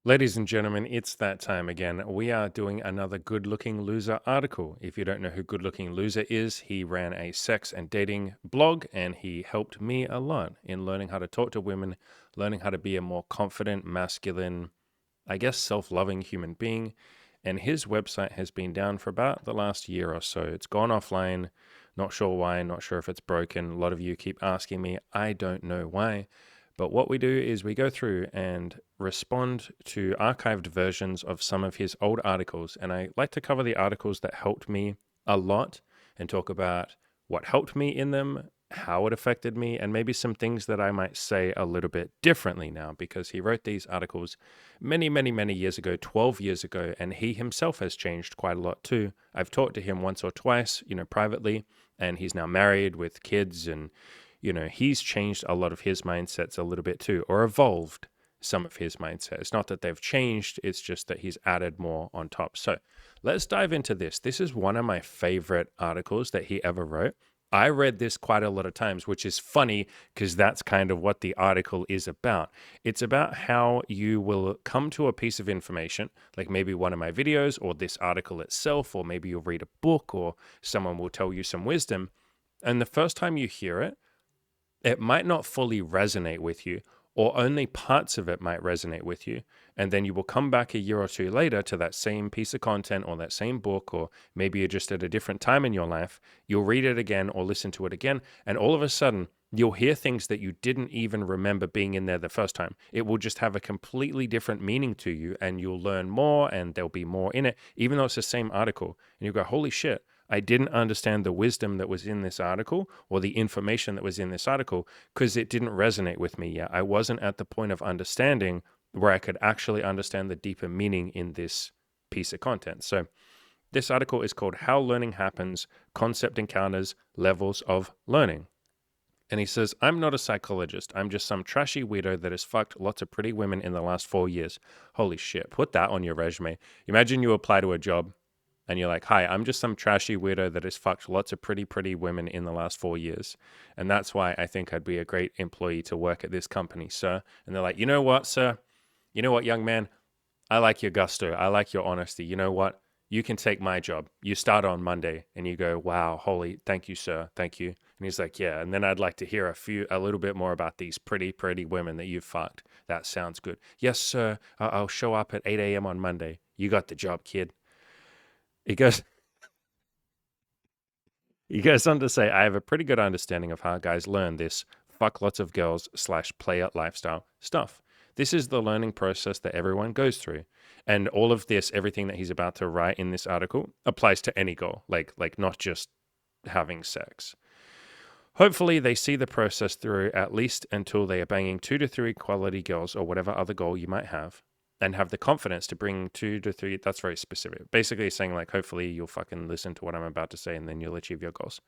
Ladies and gentlemen, it's that time again. We are doing another Good Looking Loser article. If you don't know who Good Looking Loser is, he ran a sex and dating blog and he helped me a lot in learning how to talk to women, learning how to be a more confident, masculine, I guess, self loving human being. And his website has been down for about the last year or so. It's gone offline. Not sure why, not sure if it's broken. A lot of you keep asking me. I don't know why. But what we do is we go through and respond to archived versions of some of his old articles. And I like to cover the articles that helped me a lot and talk about what helped me in them, how it affected me, and maybe some things that I might say a little bit differently now because he wrote these articles many, many, many years ago, 12 years ago, and he himself has changed quite a lot too. I've talked to him once or twice, privately, and he's now married with kids and he's changed a lot of his mindsets a little bit too, or evolved some of his mindset. It's not that they've changed, it's just that he's added more on top. So let's dive into this. This is one of my favorite articles that he ever wrote. I read this quite a lot of times, which is funny because that's kind of what the article is about. It's about how you will come to a piece of information, like maybe one of my videos or this article itself, or maybe you'll read a book or someone will tell you some wisdom. And the first time you hear it, it might not fully resonate with you, or only parts of it might resonate with you. And then you will come back a year or two later to that same piece of content or that same book, or maybe you're just at a different time in your life. You'll read it again or listen to it again. And all of a sudden, you'll hear things that you didn't even remember being in there the first time. It will just have a completely different meaning to you, and you'll learn more, and there'll be more in it, even though it's the same article. And you go, holy shit. I didn't understand the wisdom that was in this article or the information that was in this article because it didn't resonate with me yet. I wasn't at the point of understanding where I could actually understand the deeper meaning in this piece of content. So this article is called How Learning Happens, Concept Encounters, Levels of Learning. And he says, I'm not a psychologist. I'm just some trashy weirdo that has fucked lots of pretty women in the last 4 years. Holy shit. Put that on your resume. Imagine you apply to a job and you're like, hi, I'm just some trashy weirdo that has fucked lots of pretty women in the last 4 years. And that's why I think I'd be a great employee to work at this company, sir. And they're like, you know what, sir? You know what, young man? I like your gusto. I like your honesty. You know what? You can take my job. You start on Monday. And you go, wow, holy, thank you, sir. Thank you. And he's like, yeah. And then I'd like to hear a little bit more about these pretty women that you've fucked. That sounds good. Yes, sir. I'll show up at 8 a.m. on Monday. You got the job, kid. He goes, he goes on to say, I have a pretty good understanding of how guys learn this fuck lots of girls / play out lifestyle stuff. This is the learning process that everyone goes through. And all of this, everything that he's about to write in this article applies to any goal, like not just having sex. Hopefully they see the process through at least until they are banging 2 to 3 quality girls or whatever other goal you might have, and have the confidence to bring 2 to 3. That's very specific. Basically saying like, hopefully you'll fucking listen to what I'm about to say and then you'll achieve your goals.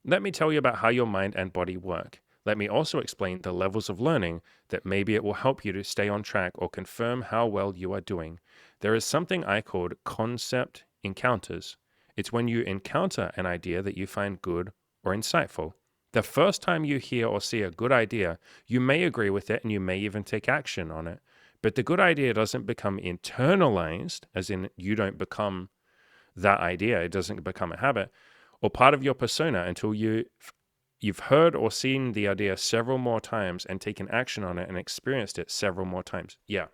Let me tell you about how your mind and body work. Let me also explain the levels of learning that maybe it will help you to stay on track or confirm how well you are doing. There is something I called concept encounters. It's when you encounter an idea that you find good or insightful. The first time you hear or see a good idea, you may agree with it and you may even take action on it. But the good idea doesn't become internalized, as in you don't become that idea. It doesn't become a habit or part of your persona until you've heard or seen the idea several more times and taken action on it and experienced it several more times. Yeah.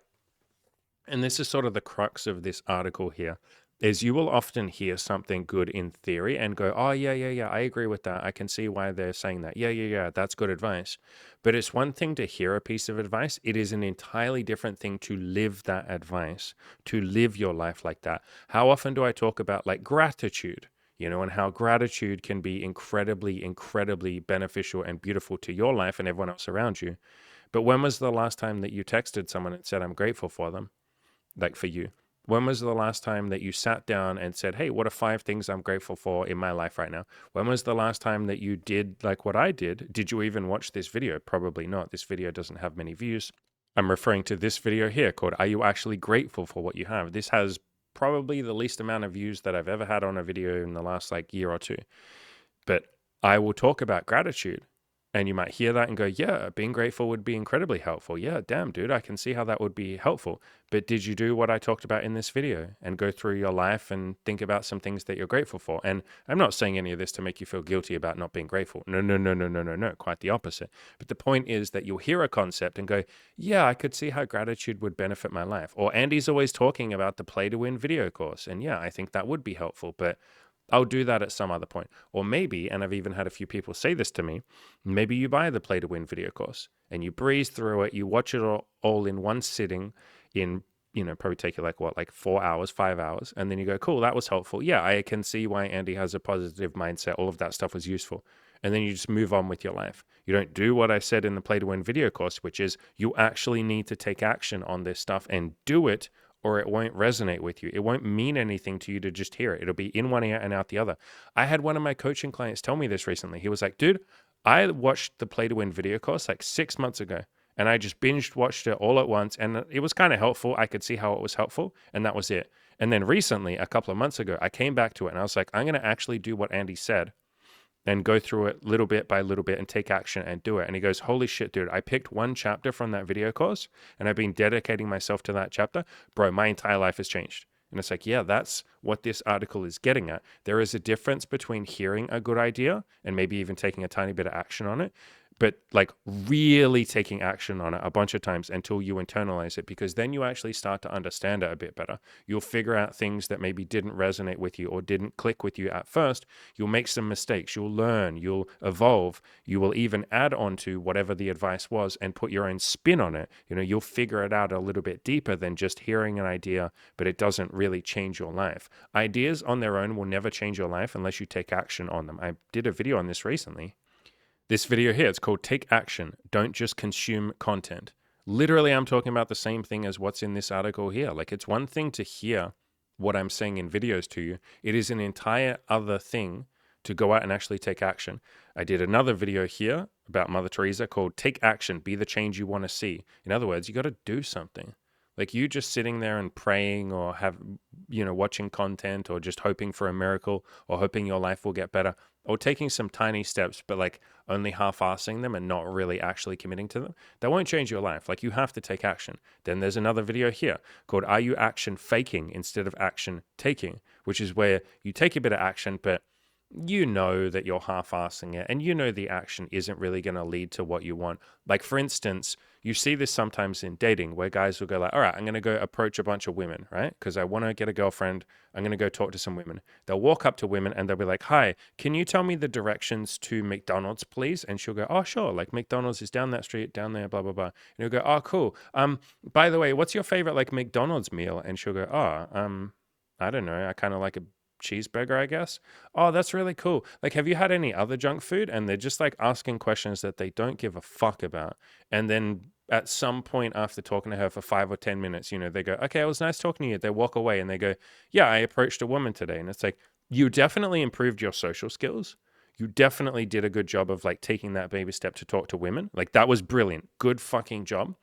And this is sort of the crux of this article here, is you will often hear something good in theory and go, oh, yeah, I agree with that. I can see why they're saying that. Yeah, that's good advice. But it's one thing to hear a piece of advice. It is an entirely different thing to live that advice, to live your life like that. How often do I talk about like gratitude? And how gratitude can be incredibly beneficial and beautiful to your life and everyone else around you. But when was the last time that you texted someone and said, I'm grateful for them? Like for you. When was the last time that you sat down and said, hey, what are 5 things I'm grateful for in my life right now? When was the last time that you did like what I did? Did you even watch this video? Probably not. This video doesn't have many views. I'm referring to this video here called, Are You Actually Grateful for What You Have? This has probably the least amount of views that I've ever had on a video in the last like year or two. But I will talk about gratitude And you might hear that and go, yeah, being grateful would be incredibly helpful. Yeah, damn, dude, I can see how that would be helpful. But did you do what I talked about in this video and go through your life and think about some things that you're grateful for? And I'm not saying any of this to make you feel guilty about not being grateful. No, no, no, no, no, no, no. Quite the opposite. But the point is that you'll hear a concept and go, yeah, I could see how gratitude would benefit my life. Or Andy's always talking about the Play to Win video course. And yeah, I think that would be helpful. But I'll do that at some other point. Or maybe, and I've even had a few people say this to me, maybe you buy the Play to Win video course and you breeze through it, you watch it all in one sitting in, probably take you like 4 hours, 5 hours. And then you go, cool, that was helpful. Yeah, I can see why Andy has a positive mindset. All of that stuff was useful. And then you just move on with your life. You don't do what I said in the Play to Win video course, which is you actually need to take action on this stuff and do it, or it won't resonate with you. It won't mean anything to you to just hear it. It'll be in one ear and out the other. I had one of my coaching clients tell me this recently. He was like, dude, I watched the Play to Win video course like 6 months ago, and I just binged watched it all at once, and it was kind of helpful. I could see how it was helpful, and that was it. And then recently, a couple of months ago, I came back to it and I was like, I'm going to actually do what Andy said and go through it little bit by little bit and take action and do it. And he goes, holy shit, dude, I picked one chapter from that video course and I've been dedicating myself to that chapter. Bro, my entire life has changed. And it's like, yeah, that's what this article is getting at. There is a difference between hearing a good idea and maybe even taking a tiny bit of action on it, but like really taking action on it a bunch of times until you internalize it, because then you actually start to understand it a bit better. You'll figure out things that maybe didn't resonate with you or didn't click with you at first. You'll make some mistakes. You'll learn. You'll evolve. You will even add on to whatever the advice was and put your own spin on it. You'll figure it out a little bit deeper than just hearing an idea, but it doesn't really change your life. Ideas on their own will never change your life unless you take action on them. I did a video on this recently. This video here, it's called Take Action. Don't just consume content. Literally, I'm talking about the same thing as what's in this article here. Like, it's one thing to hear what I'm saying in videos to you. It is an entire other thing to go out and actually take action. I did another video here about Mother Teresa called Take Action, Be the Change You Want to See. In other words, you got to do something. Like, you just sitting there and praying or watching content or just hoping for a miracle or hoping your life will get better or taking some tiny steps, but like only half-assing them and not really actually committing to them, that won't change your life. Like, you have to take action. Then there's another video here called Are You Action Faking Instead of Action Taking, which is where you take a bit of action, but you know that you're half-assing it and you know the action isn't really going to lead to what you want. Like, for instance, you see this sometimes in dating where guys will go like, all right, I'm going to go approach a bunch of women, right? Because I want to get a girlfriend. I'm going to go talk to some women. They'll walk up to women and they'll be like, hi, can you tell me the directions to McDonald's, please? And she'll go, oh, sure. Like, McDonald's is down that street, down there, blah, blah, blah. And he'll go, oh, cool. By the way, what's your favorite like McDonald's meal? And she'll go, I don't know. I kind of like a cheeseburger, I guess. Oh, that's really cool. Like, have you had any other junk food? And they're just like asking questions that they don't give a fuck about. And then at some point after talking to her for 5 or 10 minutes, they go, okay, it was nice talking to you. They walk away and they go, yeah, I approached a woman today. And it's like, you definitely improved your social skills. You definitely did a good job of like taking that baby step to talk to women. Like, that was brilliant. Good fucking job.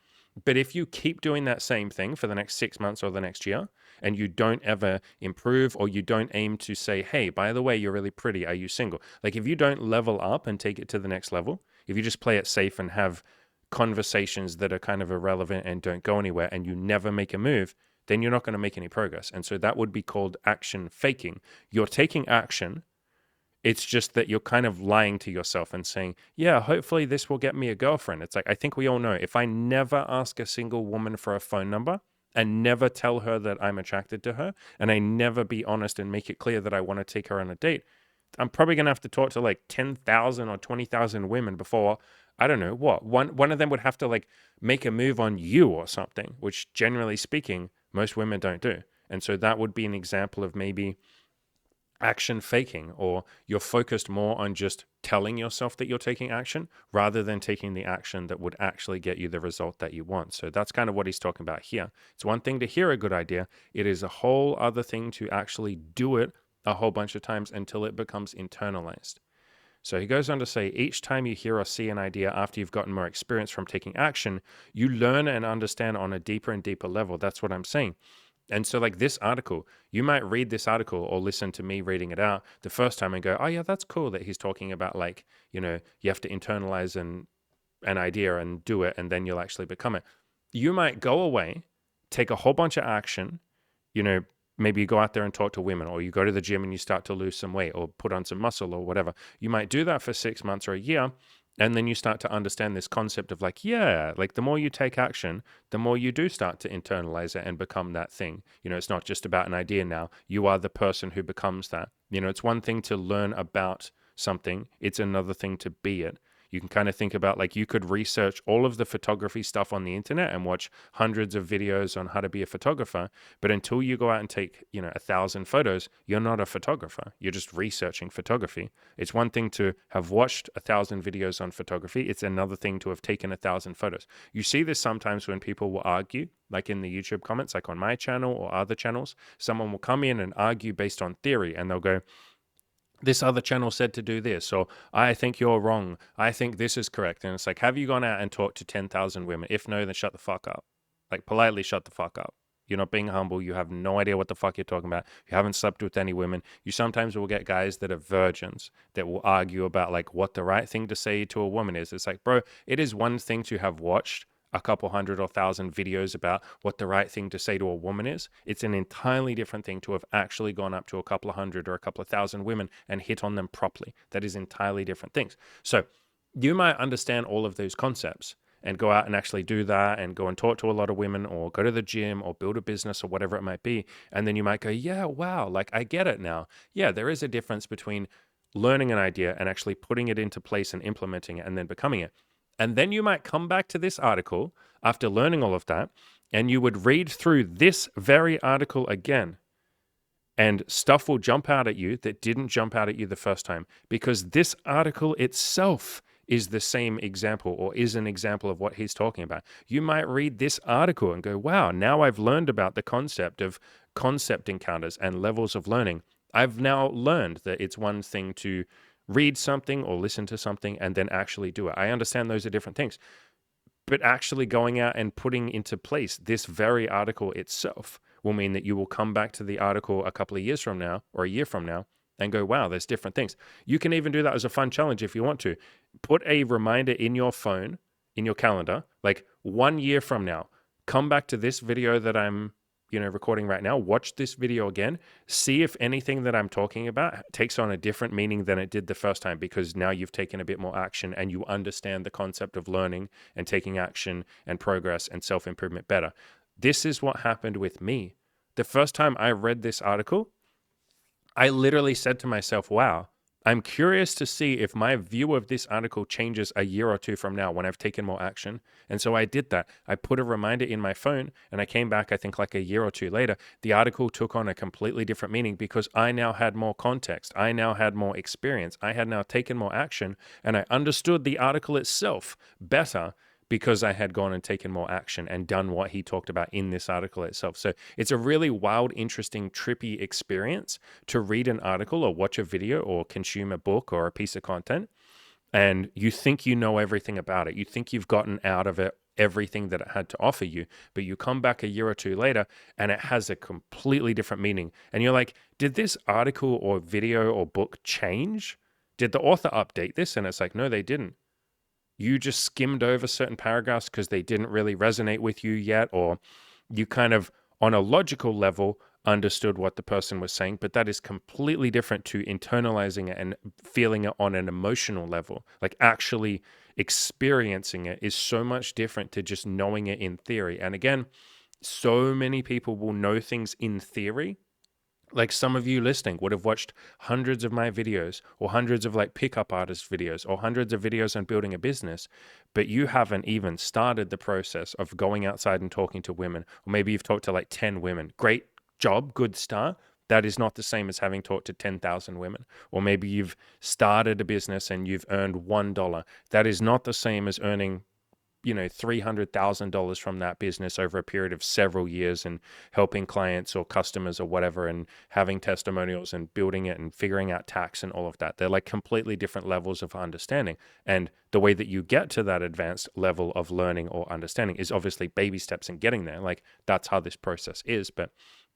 But if you keep doing that same thing for the next 6 months or the next year, and you don't ever improve, or you don't aim to say, hey, by the way, you're really pretty, are you single? Like, if you don't level up and take it to the next level, if you just play it safe and have conversations that are kind of irrelevant and don't go anywhere, and you never make a move, then you're not going to make any progress. And so that would be called action faking. You're taking action. It's just that you're kind of lying to yourself and saying, yeah, hopefully this will get me a girlfriend. It's like, I think we all know, if I never ask a single woman for a phone number and never tell her that I'm attracted to her, and I never be honest and make it clear that I want to take her on a date, I'm probably going to have to talk to like 10,000 or 20,000 women before, I don't know what, one of them would have to like make a move on you or something, which generally speaking, most women don't do. And so that would be an example of maybe action faking, or you're focused more on just telling yourself that you're taking action rather than taking the action that would actually get you the result that you want. So that's kind of what he's talking about here. It's one thing to hear a good idea. It is a whole other thing to actually do it a whole bunch of times until it becomes internalized. So he goes on to say, each time you hear or see an idea after you've gotten more experience from taking action, you learn and understand on a deeper and deeper level. That's what I'm saying. And so, like this article, you might read this article or listen to me reading it out the first time and go, oh, yeah, that's cool that he's talking about, like, you have to internalize an idea and do it, and then you'll actually become it. You might go away, take a whole bunch of action, you know, maybe you go out there and talk to women, or you go to the gym and you start to lose some weight or put on some muscle or whatever. You might do that for 6 months or a year. And then you start to understand this concept of like, yeah, like the more you take action, the more you do start to internalize it and become that thing. It's not just about an idea now. You are the person who becomes that. It's one thing to learn about something, it's another thing to be it. You can kind of think about like you could research all of the photography stuff on the internet and watch hundreds of videos on how to be a photographer. But until you go out and take, 1,000 photos, you're not a photographer. You're just researching photography. It's one thing to have watched 1,000 videos on photography. It's another thing to have taken 1,000 photos. You see this sometimes when people will argue, like in the YouTube comments, like on my channel or other channels. Someone will come in and argue based on theory, and they'll go, this other channel said to do this, or I think you're wrong. I think this is correct. And it's like, have you gone out and talked to 10,000 women? If no, then shut the fuck up. Like, politely shut the fuck up. You're not being humble. You have no idea what the fuck you're talking about. You haven't slept with any women. You sometimes will get guys that are virgins that will argue about like what the right thing to say to a woman is. It's like, bro, it is one thing to have watched a couple hundred or thousand videos about what the right thing to say to a woman is. It's an entirely different thing to have actually gone up to a couple of hundred or a couple of thousand women and hit on them properly. That is entirely different things. So you might understand all of those concepts and go out and actually do that and go and talk to a lot of women or go to the gym or build a business or whatever it might be. And then you might go, yeah, wow, like I get it now. Yeah, there is a difference between learning an idea and actually putting it into place and implementing it and then becoming it. And then you might come back to this article after learning all of that, and you would read through this very article again. And stuff will jump out at you that didn't jump out at you the first time, because this article itself is the same example or is an example of what he's talking about. You might read this article and go, wow, now I've learned about the concept of concept encounters and levels of learning. I've now learned that it's one thing to read something or listen to something and then actually do it. I understand those are different things, but actually going out and putting into place this very article itself will mean that you will come back to the article a couple of years from now or a year from now and go, wow, there's different things. You can even do that as a fun challenge if you want to. Put a reminder in your phone, in your calendar, like 1 year from now, come back to this video that I'm recording right now, watch this video again, see if anything that I'm talking about takes on a different meaning than it did the first time, because now you've taken a bit more action and you understand the concept of learning and taking action and progress and self-improvement better. This is what happened with me. The first time I read this article, I literally said to myself, wow, I'm curious to see if my view of this article changes a year or two from now when I've taken more action. And so I did that. I put a reminder in my phone and I came back, I think like a year or two later, the article took on a completely different meaning because I now had more context. I now had more experience. I had now taken more action and I understood the article itself better because I had gone and taken more action and done what he talked about in this article itself. So it's a really wild, interesting, trippy experience to read an article or watch a video or consume a book or a piece of content. And you think you know everything about it. You think you've gotten out of it everything that it had to offer you, but you come back a year or two later and it has a completely different meaning. And you're like, did this article or video or book change? Did the author update this? And it's like, no, they didn't. You just skimmed over certain paragraphs because they didn't really resonate with you yet, or you kind of, on a logical level, understood what the person was saying, but that is completely different to internalizing it and feeling it on an emotional level. Like actually experiencing it is so much different to just knowing it in theory. And again, so many people will know things in theory. Like some of you listening would have watched hundreds of my videos or hundreds of like pickup artist videos or hundreds of videos on building a business, but you haven't even started the process of going outside and talking to women. Or maybe you've talked to like 10 women. Great job, good start. That is not the same as having talked to 10,000 women. Or maybe you've started a business and you've earned $1. That is not the same as earning $300,000 from that business over a period of several years and helping clients or customers or whatever and having testimonials and building it and figuring out tax and all of that. They're like completely different levels of understanding. And the way that you get to that advanced level of learning or understanding is obviously baby steps in getting there. Like that's how this process is. But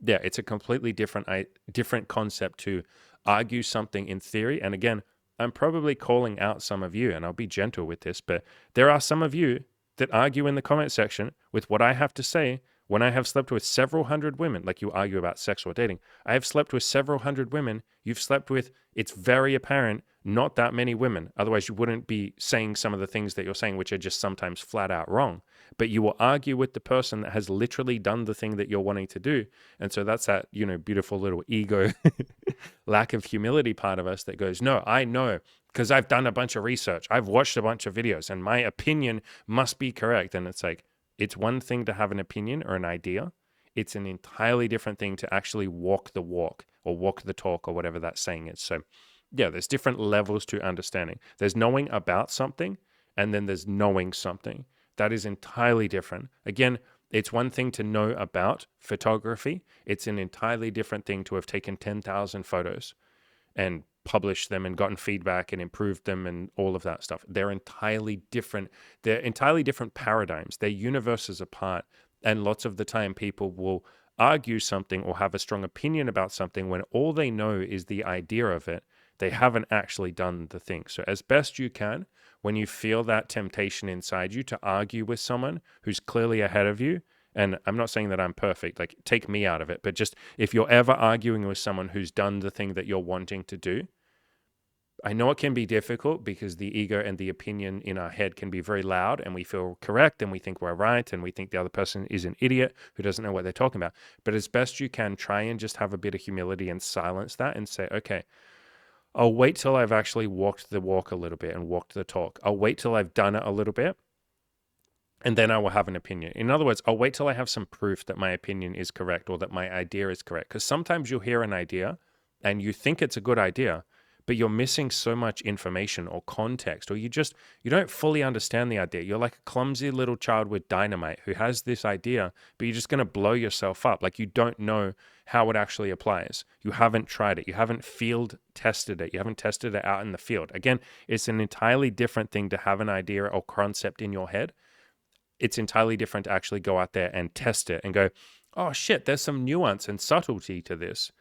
Yeah, it's a completely different concept to argue something in theory. And again, I'm probably calling out some of you, and I'll be gentle with this, but there are some of you that argue in the comment section with what I have to say when I have slept with several hundred women. Like, you argue about sex or dating. I have slept with several hundred women. You've slept with, it's very apparent, not that many women. Otherwise, you wouldn't be saying some of the things that you're saying, which are just sometimes flat out wrong. But you will argue with the person that has literally done the thing that you're wanting to do. And so that's that, beautiful little ego, lack of humility part of us that goes, no, I know because I've done a bunch of research. I've watched a bunch of videos and my opinion must be correct. And it's like, it's one thing to have an opinion or an idea. It's an entirely different thing to actually walk the walk or walk the talk or whatever that saying is. So yeah, there's different levels to understanding. There's knowing about something, and then there's knowing something. That is entirely different. Again, it's one thing to know about photography. It's an entirely different thing to have taken 10,000 photos and published them and gotten feedback and improved them and all of that stuff. They're entirely different. They're entirely different paradigms. They're universes apart. And lots of the time people will argue something or have a strong opinion about something when all they know is the idea of it. They haven't actually done the thing. So as best you can, when you feel that temptation inside you to argue with someone who's clearly ahead of you, and I'm not saying that I'm perfect, like take me out of it, but just if you're ever arguing with someone who's done the thing that you're wanting to do, I know it can be difficult because the ego and the opinion in our head can be very loud and we feel correct and we think we're right and we think the other person is an idiot who doesn't know what they're talking about. But as best you can, try and just have a bit of humility and silence that and say, okay, I'll wait till I've actually walked the walk a little bit and walked the talk. I'll wait till I've done it a little bit and then I will have an opinion. In other words, I'll wait till I have some proof that my opinion is correct or that my idea is correct. Because sometimes you'll hear an idea and you think it's a good idea, but you're missing so much information or context, or you don't fully understand the idea. You're like a clumsy little child with dynamite who has this idea, but you're just going to blow yourself up. Like, you don't know how it actually applies. You haven't tried it. You haven't field tested it. You haven't tested it out in the field. Again, it's an entirely different thing to have an idea or concept in your head. It's entirely different to actually go out there and test it and go, oh shit, there's some nuance and subtlety to this.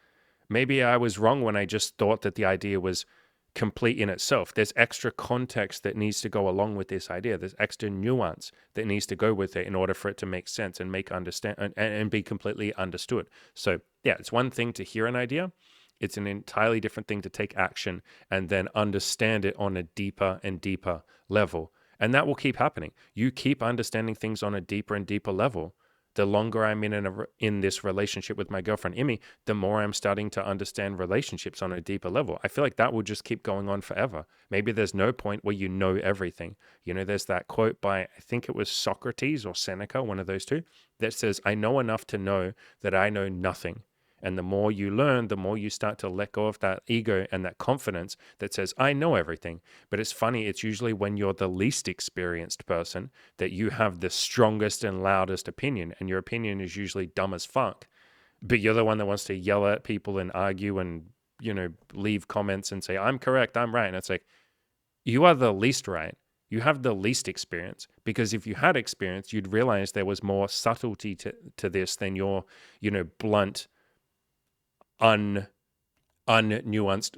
Maybe I was wrong when I just thought that the idea was complete in itself. There's extra context that needs to go along with this idea. There's extra nuance that needs to go with it in order for it to make sense and make understand and be completely understood. So yeah, it's one thing to hear an idea. It's an entirely different thing to take action and then understand it on a deeper and deeper level. And that will keep happening. You keep understanding things on a deeper and deeper level. The longer I'm in this relationship with my girlfriend, Imi, the more I'm starting to understand relationships on a deeper level. I feel like that will just keep going on forever. Maybe there's no point where you know everything. There's that quote by, I think it was Socrates or Seneca, one of those two, that says, I know enough to know that I know nothing. And the more you learn, the more you start to let go of that ego and that confidence that says, I know everything. But it's funny, it's usually when you're the least experienced person that you have the strongest and loudest opinion. And your opinion is usually dumb as fuck. But you're the one that wants to yell at people and argue and, leave comments and say, I'm correct, I'm right. And it's like, you are the least right. You have the least experience, because if you had experience, you'd realize there was more subtlety to this than your, blunt, unnuanced,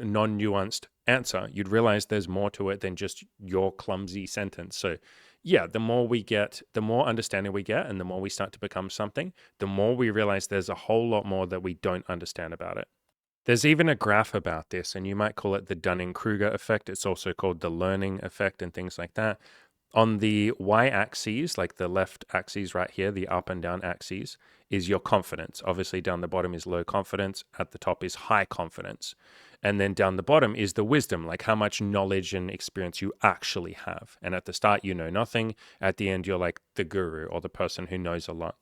non-nuanced answer. You'd realize there's more to it than just your clumsy sentence. So yeah, the more understanding we get, and the more we start to become something, the more we realize there's a whole lot more that we don't understand about it. There's even a graph about this, and you might call it the Dunning-Krueger effect. It's also called the learning effect and things like that. On the y-axis, like the left axis right here, the up and down axes, is your confidence. Obviously, down the bottom is low confidence. At the top is high confidence. And then down the bottom is the wisdom, like how much knowledge and experience you actually have. And at the start, you know nothing. At the end, you're like the guru or the person who knows a lot.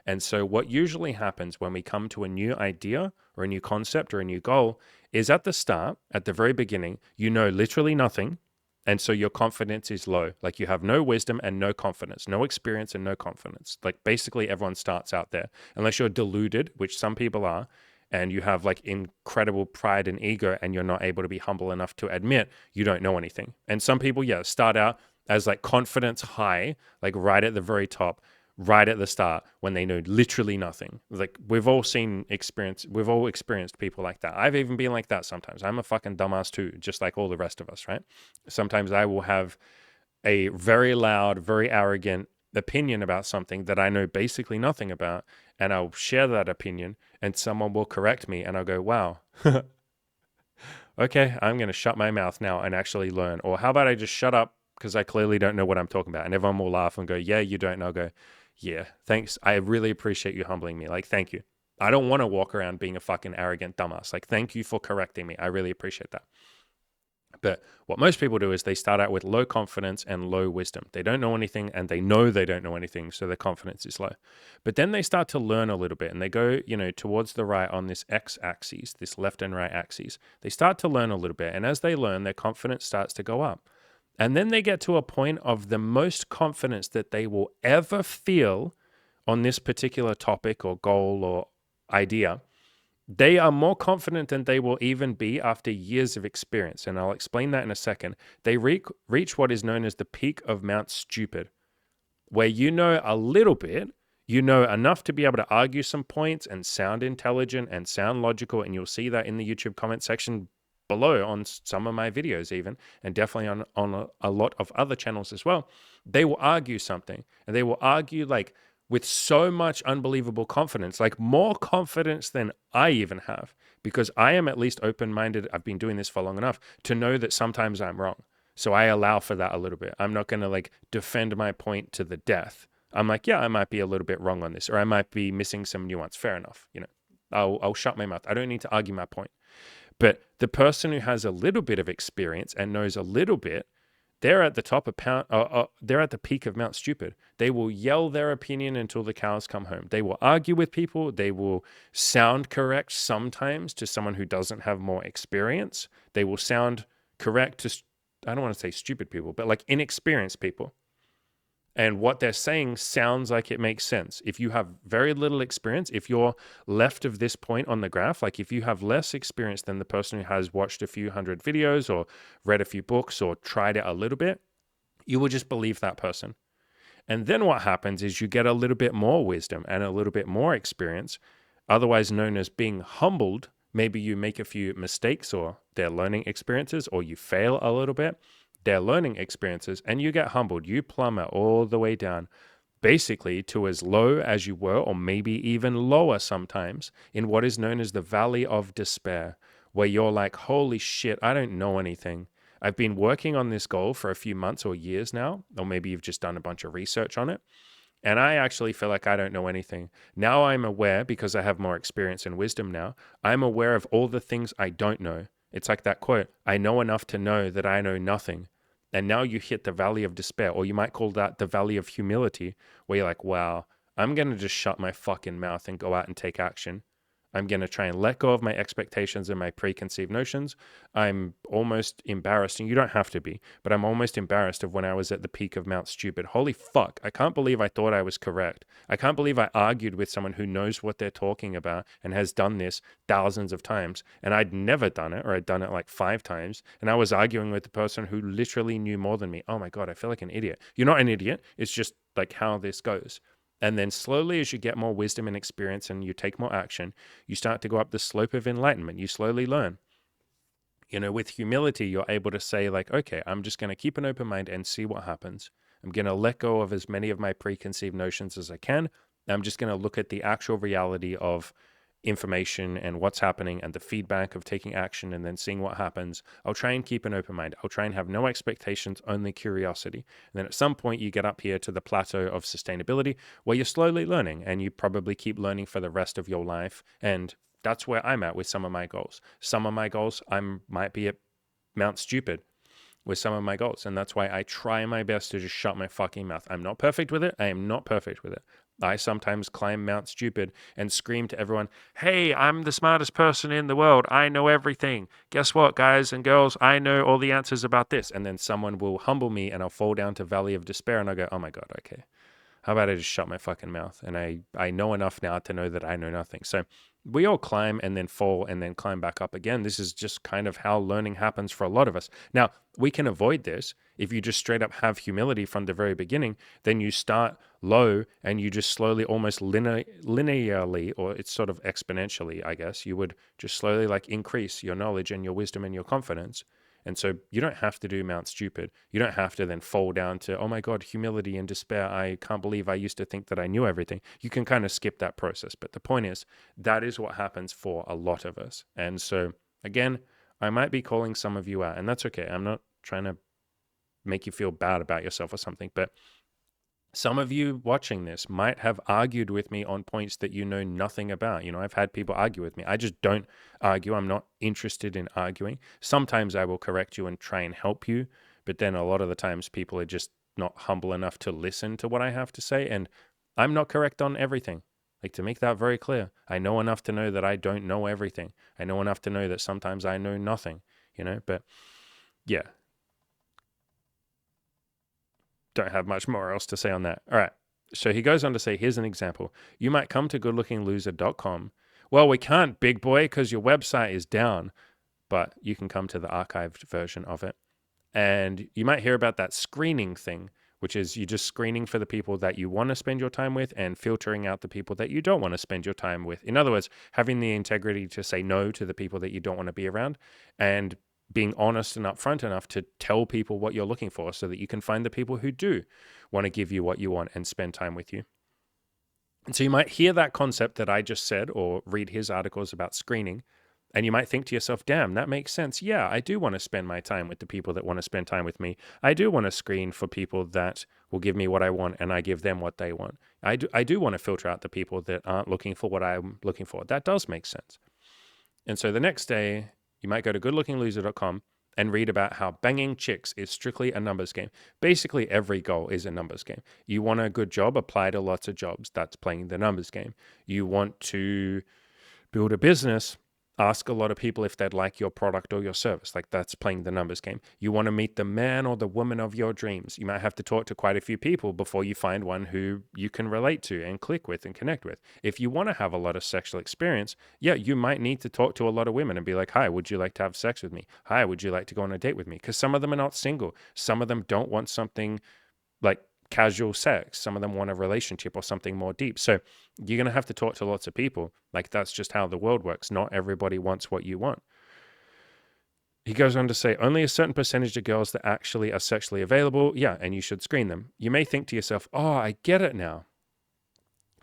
And so what usually happens when we come to a new idea or a new concept or a new goal is at the start, at the very beginning, you know literally nothing. And so your confidence is low. Like, you have no wisdom and no confidence, no experience and no confidence. Like, basically everyone starts out there, unless you're deluded, which some people are, and you have like incredible pride and ego and you're not able to be humble enough to admit you don't know anything. And some people, yeah, start out as like confidence high, like right at the very top, right at the start when they know literally nothing. Like we've all experienced people like that. I've even been like that sometimes. I'm a fucking dumbass too, just like all the rest of us, right? Sometimes I will have a very loud, very arrogant opinion about something that I know basically nothing about, and I'll share that opinion, and someone will correct me, and I'll go, wow, okay, I'm going to shut my mouth now and actually learn. Or how about I just shut up because I clearly don't know what I'm talking about? And everyone will laugh and go, yeah, you don't know. I'll go, yeah, thanks. I really appreciate you humbling me. Like, thank you. I don't want to walk around being a fucking arrogant dumbass. Like, thank you for correcting me. I really appreciate that. But what most people do is they start out with low confidence and low wisdom. They don't know anything and they know they don't know anything, so their confidence is low. But then they start to learn a little bit and they go, towards the right on this x axis, this left and right axis. They start to learn a little bit. And as they learn, their confidence starts to go up. And then they get to a point of the most confidence that they will ever feel on this particular topic or goal or idea. They are more confident than they will even be after years of experience. And I'll explain that in a second. They reach what is known as the peak of Mount Stupid, where you know a little bit, you know enough to be able to argue some points and sound intelligent and sound logical. And you'll see that in the YouTube comment section below on some of my videos even, and definitely on a lot of other channels as well. They will argue something and they will argue like with so much unbelievable confidence, like more confidence than I even have, because I am at least open-minded. I've been doing this for long enough to know that sometimes I'm wrong. So I allow for that a little bit. I'm not going to like defend my point to the death. I'm like, yeah, I might be a little bit wrong on this, or I might be missing some nuance. Fair enough. I'll shut my mouth. I don't need to argue my point. But the person who has a little bit of experience and knows a little bit, they're at the top of they're at the peak of Mount Stupid. They will yell their opinion until the cows come home. They will argue with people. They will sound correct sometimes to someone who doesn't have more experience. They will sound correct to, I don't want to say stupid people, but like inexperienced people. And what they're saying sounds like it makes sense. If you have very little experience, if you're left of this point on the graph, like if you have less experience than the person who has watched a few hundred videos or read a few books or tried it a little bit, you will just believe that person. And then what happens is you get a little bit more wisdom and a little bit more experience, otherwise known as being humbled. Maybe you make a few mistakes or they're learning experiences, or you fail a little bit. Their learning experiences, and you get humbled. You plummet all the way down, basically to as low as you were, or maybe even lower sometimes, in what is known as the valley of despair, where you're like, holy shit, I don't know anything. I've been working on this goal for a few months or years now, or maybe you've just done a bunch of research on it. And I actually feel like I don't know anything. Now I'm aware, because I have more experience and wisdom now, I'm aware of all the things I don't know. It's like that quote, I know enough to know that I know nothing. And now you hit the valley of despair, or you might call that the valley of humility, where you're like, wow, I'm going to just shut my fucking mouth and go out and take action. I'm going to try and let go of my expectations and my preconceived notions. I'm almost embarrassed, and you don't have to be, but I'm almost embarrassed of when I was at the peak of Mount Stupid. Holy fuck, I can't believe I thought I was correct. I can't believe I argued with someone who knows what they're talking about and has done this thousands of times, and I'd never done it, or I'd done it like 5 times, and I was arguing with the person who literally knew more than me. Oh my God, I feel like an idiot. You're not an idiot. It's just like how this goes. And then slowly, as you get more wisdom and experience and you take more action, you start to go up the slope of enlightenment. You slowly learn. With humility, you're able to say like, okay, I'm just going to keep an open mind and see what happens. I'm going to let go of as many of my preconceived notions as I can. I'm just going to look at the actual reality of information and what's happening and the feedback of taking action and then seeing what happens. I'll try and keep an open mind. I'll try and have no expectations, only curiosity. And then at some point you get up here to the plateau of sustainability where you're slowly learning, and you probably keep learning for the rest of your life. And that's where I'm at with some of my goals. Some of my goals, might be at Mount Stupid with some of my goals. And that's why I try my best to just shut my fucking mouth. I'm not perfect with it. I am not perfect with it. I sometimes climb Mount Stupid and scream to everyone, hey, I'm the smartest person in the world. I know everything. Guess what, guys and girls? I know all the answers about this. And then someone will humble me and I'll fall down to Valley of Despair and I'll go, oh my God, okay. How about I just shut my fucking mouth? And I know enough now to know that I know nothing. So we all climb and then fall and then climb back up again. This is just kind of how learning happens for a lot of us. Now, we can avoid this if you just straight up have humility from the very beginning. Then you start low and you just slowly, almost linearly, or it's sort of exponentially, I guess, you would just slowly like increase your knowledge and your wisdom and your confidence. And so you don't have to do Mount Stupid. You don't have to then fall down to, oh my God, humility and despair. I can't believe I used to think that I knew everything. You can kind of skip that process. But the point is, that is what happens for a lot of us. And so, again, I might be calling some of you out, and that's okay. I'm not trying to make you feel bad about yourself or something, but some of you watching this might have argued with me on points that you know nothing about. I've had people argue with me. I just don't argue. I'm not interested in arguing. Sometimes I will correct you and try and help you, but then a lot of the times people are just not humble enough to listen to what I have to say. And I'm not correct on everything. Like, to make that very clear, I know enough to know that I don't know everything. I know enough to know that sometimes I know nothing, but yeah, don't have much more else to say on that. All right. So he goes on to say, here's an example. You might come to goodlookingloser.com. Well, we can't, big boy, because your website is down, but you can come to the archived version of it. And you might hear about that screening thing, which is you just screening for the people that you want to spend your time with and filtering out the people that you don't want to spend your time with. In other words, having the integrity to say no to the people that you don't want to be around, and being honest and upfront enough to tell people what you're looking for so that you can find the people who do want to give you what you want and spend time with you. And so you might hear that concept that I just said or read his articles about screening, and you might think to yourself, damn, that makes sense. Yeah, I do want to spend my time with the people that want to spend time with me. I do want to screen for people that will give me what I want and I give them what they want. I do want to filter out the people that aren't looking for what I'm looking for. That does make sense. And so the next day, you might go to goodlookingloser.com and read about how banging chicks is strictly a numbers game. Basically, every goal is a numbers game. You want a good job, apply to lots of jobs. That's playing the numbers game. You want to build a business, ask a lot of people if they'd like your product or your service. Like, that's playing the numbers game. You want to meet the man or the woman of your dreams. You might have to talk to quite a few people before you find one who you can relate to and click with and connect with. If you want to have a lot of sexual experience, yeah, you might need to talk to a lot of women and be like, hi, would you like to have sex with me? Hi, would you like to go on a date with me? Because some of them are not single. Some of them don't want something like casual sex. Some of them want a relationship or something more deep. So you're going to have to talk to lots of people. Like, that's just how the world works. Not everybody wants what you want. He goes on to say, only a certain percentage of girls that actually are sexually available. Yeah, and you should screen them. You may think to yourself, oh, I get it now.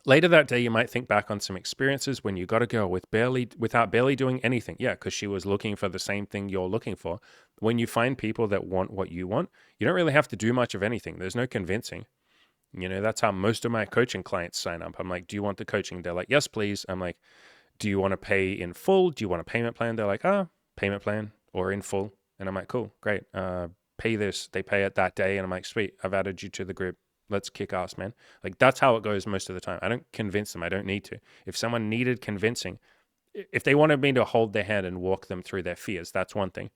Later that day, you might think back on some experiences when you got a girl without barely doing anything. Yeah, because she was looking for the same thing you're looking for. When you find people that want what you want, you don't really have to do much of anything. There's no convincing. That's how most of my coaching clients sign up. I'm like, do you want the coaching? They're like, yes, please. I'm like, do you want to pay in full? Do you want a payment plan? They're like, payment plan or in full. And I'm like, cool, great. Pay this. They pay it that day. And I'm like, sweet, I've added you to the group. Let's kick ass, man. Like, that's how it goes most of the time. I don't convince them. I don't need to. If someone needed convincing, if they wanted me to hold their hand and walk them through their fears, that's one thing.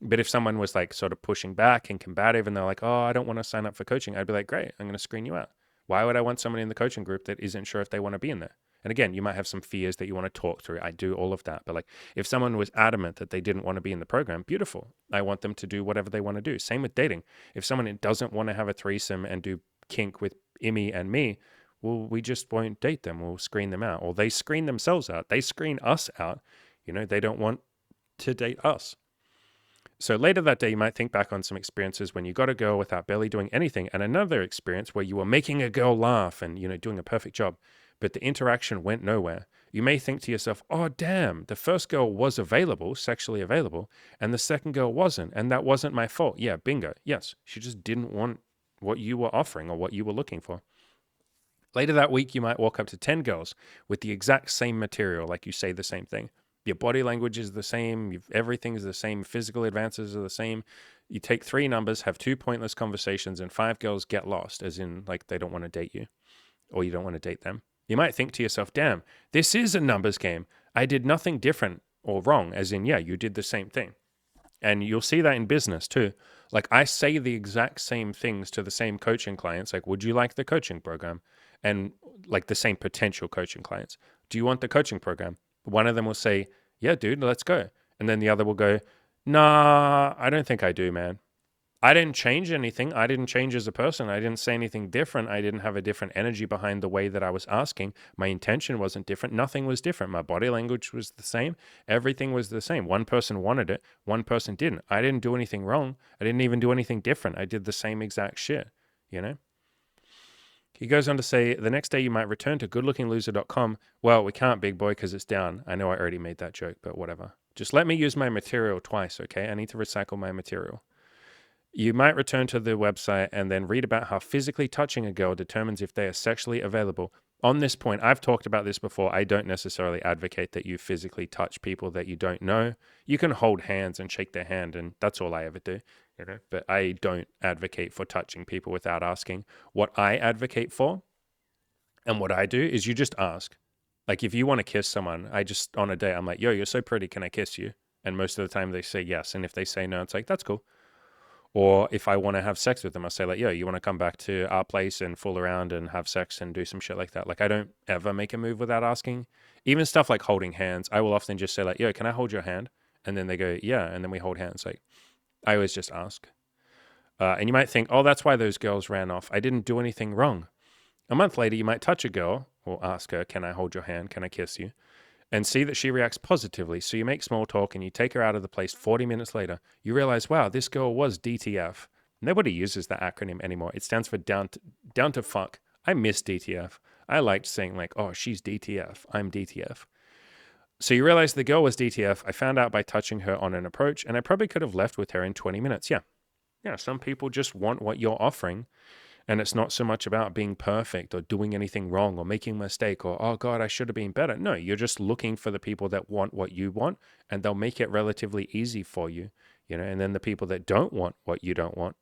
But if someone was like sort of pushing back and combative and they're like, oh, I don't want to sign up for coaching, I'd be like, great, I'm going to screen you out. Why would I want someone in the coaching group that isn't sure if they want to be in there? And again, you might have some fears that you want to talk through. I do all of that. But like, if someone was adamant that they didn't want to be in the program, beautiful. I want them to do whatever they want to do. Same with dating. If someone doesn't want to have a threesome and do kink with Imi and me, well, we just won't date them. We'll screen them out. Or they screen themselves out. They screen us out. They don't want to date us. So later that day, you might think back on some experiences when you got a girl without barely doing anything, and another experience where you were making a girl laugh and, doing a perfect job, but the interaction went nowhere. You may think to yourself, oh, damn, the first girl was available, sexually available, and the second girl wasn't, and that wasn't my fault. Yeah, bingo. Yes, she just didn't want what you were offering or what you were looking for. Later that week, you might walk up to 10 girls with the exact same material, like you say the same thing. Your body language is the same. Everything is the same. Physical advances are the same. You take 3 numbers, have 2 pointless conversations, and 5 girls get lost, as in like they don't want to date you or you don't want to date them. You might think to yourself, damn, this is a numbers game. I did nothing different or wrong, as in, yeah, you did the same thing. And you'll see that in business too. Like, I say the exact same things to the same coaching clients. Like, would you like the coaching program? And like the same potential coaching clients. Do you want the coaching program? One of them will say, yeah, dude, let's go. And then the other will go, nah, I don't think I do, man. I didn't change anything. I didn't change as a person. I didn't say anything different. I didn't have a different energy behind the way that I was asking. My intention wasn't different. Nothing was different. My body language was the same. Everything was the same. One person wanted it. One person didn't. I didn't do anything wrong. I didn't even do anything different. I did the same exact shit, you know? He goes on to say, the next day you might return to goodlookingloser.com. Well, we can't, big boy, because it's down. I know I already made that joke, but whatever. Just let me use my material twice, okay? I need to recycle my material. You might return to the website and then read about how physically touching a girl determines if they are sexually available. On this point, I've talked about this before. I don't necessarily advocate that you physically touch people that you don't know. You can hold hands and shake their hand, and that's all I ever do. But I don't advocate for touching people without asking. What I advocate for and what I do is you just ask. Like if you want to kiss someone, I just on a date, I'm like, yo, you're so pretty. Can I kiss you? And most of the time they say yes. And if they say no, it's like, that's cool. Or if I want to have sex with them, I say like, yo, you want to come back to our place and fool around and have sex and do some shit like that. Like I don't ever make a move without asking. Even stuff like holding hands, I will often just say like, yo, can I hold your hand? And then they go, yeah. And then we hold hands. Like I always just ask. And you might think, oh, that's why those girls ran off. I didn't do anything wrong. A month later, you might touch a girl or ask her, can I hold your hand? Can I kiss you? And see that she reacts positively. So you make small talk and you take her out of the place 40 minutes later. You realize, wow, this girl was DTF. Nobody uses that acronym anymore. It stands for down to fuck. I miss DTF. I liked saying like, oh, she's DTF. I'm DTF. So you realize the girl was DTF. I found out by touching her on an approach, and I probably could have left with her in 20 minutes. Yeah, some people just want what you're offering, and it's not so much about being perfect or doing anything wrong or making a mistake or, oh God, I should have been better. No, you're just looking for the people that want what you want, and they'll make it relatively easy for you, and then the people that don't want what you don't want,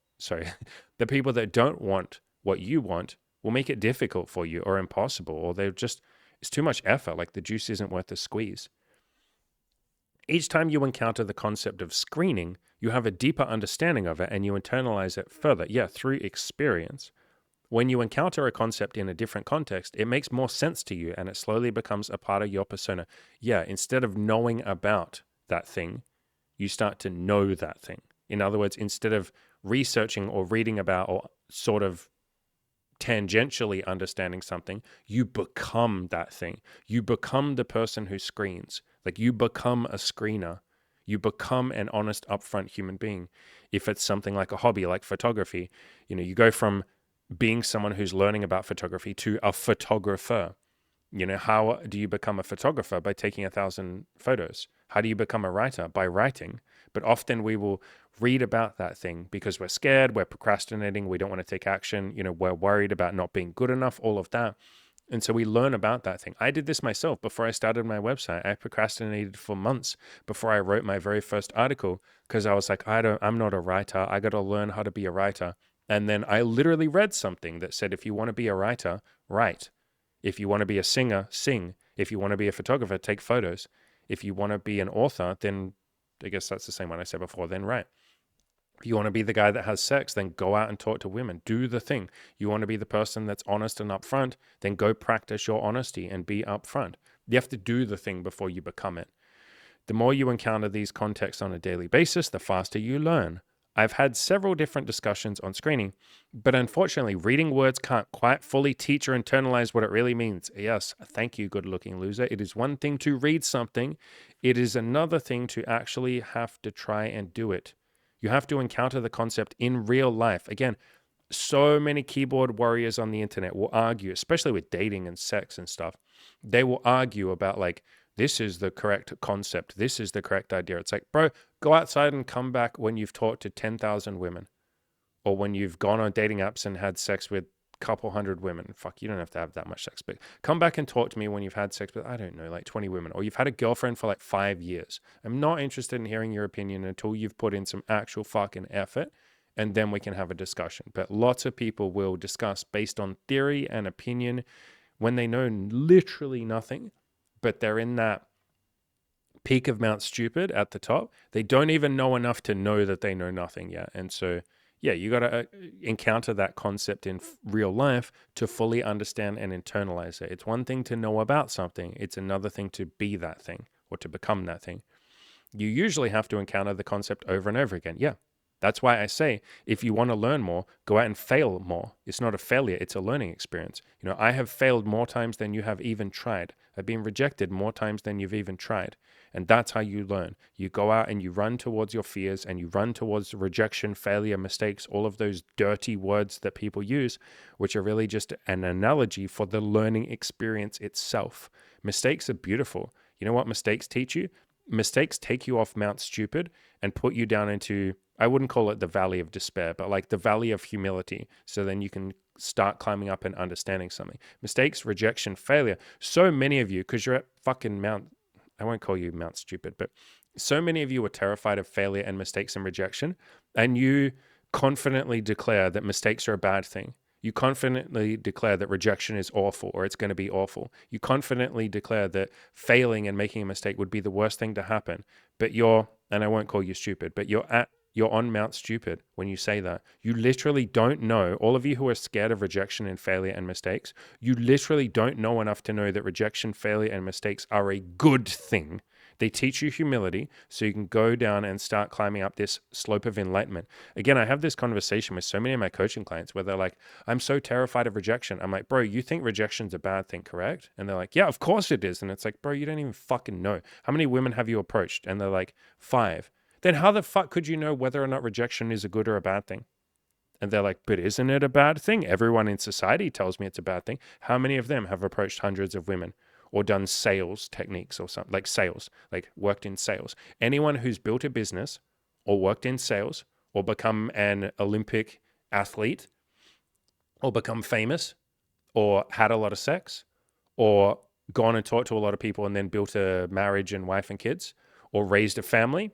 the people that don't want what you want will make it difficult for you or impossible, or it's too much effort. Like the juice isn't worth the squeeze. Each time you encounter the concept of screening, you have a deeper understanding of it and you internalize it further, through experience. When you encounter a concept in a different context, it makes more sense to you and it slowly becomes a part of your persona. Instead of knowing about that thing, you start to know that thing. In other words, instead of researching or reading about or sort of tangentially understanding something, you become that thing. You become the person who screens. Like you become a screener. You become an honest, upfront human being. If it's something like a hobby, like photography, you go from being someone who's learning about photography to a photographer. How do you become a photographer? By taking 1,000 photos. How do you become a writer? By writing. But often we will read about that thing because we're scared, we're procrastinating, we don't want to take action, we're worried about not being good enough, all of that. And so we learn about that thing. I did this myself before I started my website. I procrastinated for months before I wrote my very first article because I was like, I'm not a writer. I got to learn how to be a writer. And then I literally read something that said, if you want to be a writer, write. If you want to be a singer, sing. If you want to be a photographer, take photos. If you want to be an author, then I guess that's the same one I said before, then write. If you want to be the guy that has sex, then go out and talk to women. Do the thing. You want to be the person that's honest and upfront, then go practice your honesty and be upfront. You have to do the thing before you become it. The more you encounter these contexts on a daily basis, the faster you learn. I've had several different discussions on screening, but unfortunately, reading words can't quite fully teach or internalize what it really means. Yes, thank you, good-looking loser. It is one thing to read something. It is another thing to actually have to try and do it. You have to encounter the concept in real life. Again, so many keyboard warriors on the internet will argue, especially with dating and sex and stuff. They will argue about like, this is the correct concept. This is the correct idea. It's like, bro, go outside and come back when you've talked to 10,000 women or when you've gone on dating apps and had sex with a couple hundred women. Fuck, you don't have to have that much sex, but come back and talk to me when you've had sex with, I don't know, like 20 women, or you've had a girlfriend for like 5 years. I'm not interested in hearing your opinion until you've put in some actual fucking effort, and then we can have a discussion. But lots of people will discuss based on theory and opinion when they know literally nothing, but they're in that peak of Mount Stupid at the top. They don't even know enough to know that they know nothing yet. And so, Yeah, you got to encounter that concept in real life to fully understand and internalize it. It's one thing to know about something, it's another thing to be that thing or to become that thing. You usually have to encounter the concept over and over again. Yeah. That's why I say if you want to learn more, go out and fail more. It's not a failure, it's a learning experience. I have failed more times than you have even tried. I've been rejected more times than you've even tried. And that's how you learn. You go out and you run towards your fears and you run towards rejection, failure, mistakes, all of those dirty words that people use, which are really just an analogy for the learning experience itself. Mistakes are beautiful. You know what mistakes teach you? Mistakes take you off Mount Stupid and put you down into, I wouldn't call it the valley of despair, but like the valley of humility. So then you can start climbing up and understanding something. Mistakes, rejection, failure. So many of you, because you're at fucking Mount, I won't call you Mount Stupid, but so many of you are terrified of failure and mistakes and rejection, and you confidently declare that mistakes are a bad thing. You confidently declare that rejection is awful or it's going to be awful. You confidently declare that failing and making a mistake would be the worst thing to happen. But and I won't call you stupid, but you're on Mount Stupid when you say that. You literally don't know, all of you who are scared of rejection and failure and mistakes, you literally don't know enough to know that rejection, failure, and mistakes are a good thing. They teach you humility so you can go down and start climbing up this slope of enlightenment. Again, I have this conversation with so many of my coaching clients where they're like, I'm so terrified of rejection. I'm like, bro, you think rejection's a bad thing, correct? And they're like, yeah, of course it is. And it's like, bro, you don't even fucking know. How many women have you approached? And they're like, 5. Then how the fuck could you know whether or not rejection is a good or a bad thing? And they're like, but isn't it a bad thing? Everyone in society tells me it's a bad thing. How many of them have approached hundreds of women or done sales techniques or something, like sales, like worked in sales? Anyone who's built a business or worked in sales or become an Olympic athlete or become famous or had a lot of sex or gone and talked to a lot of people and then built a marriage and wife and kids or raised a family